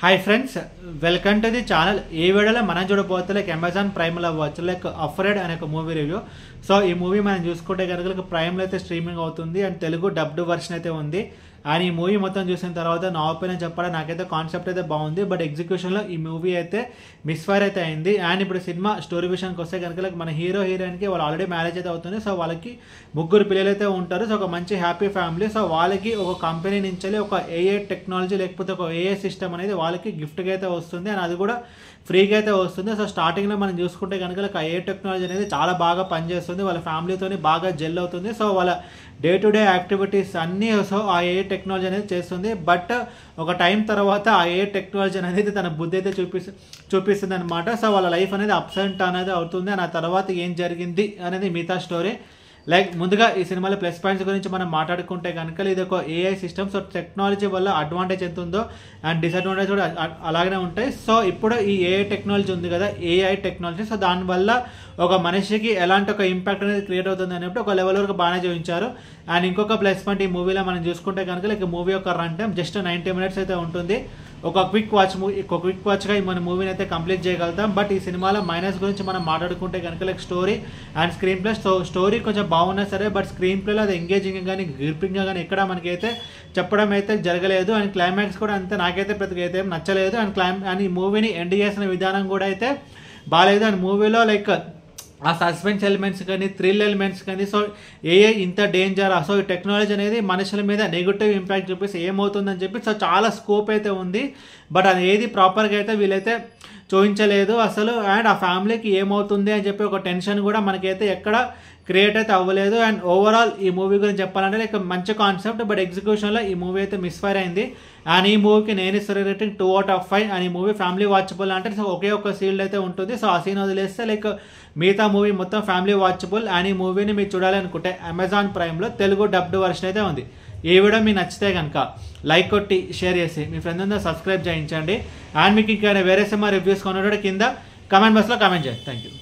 Hi friends, welcome to the channel. ఈ వీడియోలో మనం చూడబోతే అమెజాన్ ప్రైమ్లో అవ్వచ్చు అఫ్రేడ్ అనే ఒక మూవీ రివ్యూ. సో ఈ మూవీ మనం చూసుకుంటే కనుక ప్రైమ్లో అయితే స్ట్రీమింగ్ అవుతుంది అండ్ తెలుగు డబ్డ్ వర్షన్ అయితే ఉంది. అండ్ ఈ మూవీ మొత్తం చూసిన తర్వాత నా ఒపీనియన్ చెప్పాలి, నాకైతే కాన్సెప్ట్ అయితే బాగుంది, బట్ ఎగ్జిక్యూషన్లో ఈ మూవీ అయితే మిస్ఫైర్ అయితే అయింది. అండ్ ఇప్పుడు సినిమా స్టోరీ విషయానికి వస్తే కనుక మన హీరో హీరోయిన్కి వాళ్ళు ఆల్రెడీ మ్యారేజ్ అయితే అవుతుంది. సో వాళ్ళకి ముగ్గురు పిల్లలు అయితే ఉంటారు. సో ఒక మంచి హ్యాపీ ఫ్యామిలీ. సో వాళ్ళకి ఒక కంపెనీ నుంచి ఒక ఏఐ టెక్నాలజీ లేకపోతే ఒక ఏఐ సిస్టమ్ అనేది వాళ్ళకి గిఫ్ట్గా అయితే వస్తుంది అండ్ అది కూడా ఫ్రీగా అయితే వస్తుంది. సో స్టార్టింగ్లో మనం చూసుకుంటే కనుక ఏఐ టెక్నాలజీ అనేది చాలా బాగా పనిచేస్తుంది, వాళ్ళ ఫ్యామిలీతో బాగా జెల్ అవుతుంది. సో వాళ్ళ డే టు డే యాక్టివిటీస్ అన్నీ సో ఆ ఏఐ టెక్నాలజీ అనేది చేస్తుంది. బట్ ఒక టైం తర్వాత ఆ ఏఐ టెక్నాలజీ అనేది తన బుద్ధి అయితే చూపిస్తుంది అనమాట. సో వాళ్ళ లైఫ్ అనేది అప్స్ అండ్ డౌన్ అనేది అవుతుంది అండ్ ఆ తర్వాత ఏం జరిగింది అనేది మిగతా స్టోరీ. లైక్ ముందుగా ఈ సినిమాలో ప్లస్ పాయింట్స్ గురించి మనం మాట్లాడుకుంటే కనుక ఇది ఒక ఏఐ సిస్టమ్. సో టెక్నాలజీ వల్ల అడ్వాంటేజ్ ఎంత ఉందో అండ్ డిసడ్వాంటేజ్ కూడా అలాగనే ఉంటాయి. సో ఇప్పుడు ఈ ఏఐ టెక్నాలజీ ఉంది కదా, ఏఐ టెక్నాలజీ, సో దానివల్ల ఒక మనిషికి ఎలాంటి ఒక ఇంపాక్ట్ అనేది క్రియేట్ అవుతుంది అనేప్పుడు ఒక లెవెల్ వరకు బాగానే చూపించారు. అండ్ ఇంకొక ప్లస్ పాయింట్ ఈ మూవీలో మనం చూసుకుంటే కనుక లైక్ మూవీ యొక్క రన్ టైం జస్ట్ 90 minutes అయితే ఉంటుంది. ఒక క్విక్ వాచ్గా మన మూవీని అయితే కంప్లీట్ చేయగలుగుతాం. బట్ ఈ సినిమాలో మైనస్ గురించి మనం మాట్లాడుకుంటే కనుక like story and screen play. So story కొంచెం బాగున్నా సరే బట్ స్క్రీన్ ప్లేలో అది ఎంగేజింగ్ కానీ గ్రిప్పింగ్గా కానీ ఎక్కడ మనకైతే చెప్పడం అయితే జరగలేదు. అండ్ క్లైమాక్స్ కూడా అంతే నాకైతే ప్రతిగా అయితే నచ్చలేదు. అండ్ ఈ మూవీని ఎండ్ చేసిన విధానం కూడా అయితే బాగాలేదు. అండ్ మూవీలో లైక్ ఆ సస్పెన్స్ ఎలిమెంట్స్ కానీ థ్రిల్ ఎలిమెంట్స్ కానీ సో ఏఐ ఇంత డేంజర్, సో ఈ టెక్నాలజీ అనేది మనుషుల మీద నెగిటివ్ ఇంపాక్ట్ చూపిస్తే ఏమవుతుందని చెప్పి సో చాలా స్కోప్ అయితే ఉంది. బట్ అది ఏది ప్రాపర్గా అయితే వీళ్ళైతే చూపించలేదు అసలు. అండ్ ఆ ఫ్యామిలీకి ఏమవుతుంది అని చెప్పి ఒక టెన్షన్ కూడా మనకైతే ఎక్కడ క్రియేట్ అయితే అవ్వలేదు. అండ్ ఓవరాల్ ఈ మూవీ గురించి చెప్పాలంటే లైక్ మంచి కాన్సెప్ట్, బట్ ఎగ్జిక్యూషన్లో ఈ మూవీ అయితే మిస్ఫైర్ అయింది. అండ్ ఈ మూవీకి నేను ఇస్తున్న రేటింగ్ 2 out of 5. అండ్ ఈ మూవీ ఫ్యామిలీ వాచబుల్ అంటే సో ఒకే ఒక సీల్డ్ అయితే ఉంటుంది. సో ఆ సీన్ వదిలేస్తే లైక్ మిగతా మూవీ మొత్తం ఫ్యామిలీ వాచబుల్. అండ్ ఈ మూవీని మీరు చూడాలనుకుంటే అమెజాన్ ప్రైమ్లో తెలుగు డబ్డ్ వర్షన్ అయితే ఉంది. ఈ వీడియో మీకు నచ్చితే కనుక లైక్ కొట్టి షేర్ చేసి మీ ఫ్రెండ్ అందరూ సబ్స్క్రైబ్ చేయించండి. అండ్ మీకు ఇంకా వేరే సినిమా రివ్యూస్ కొన్నట్టు కింద కమెంట్ బాక్స్లో కమెంట్ చేయండి. Thank you.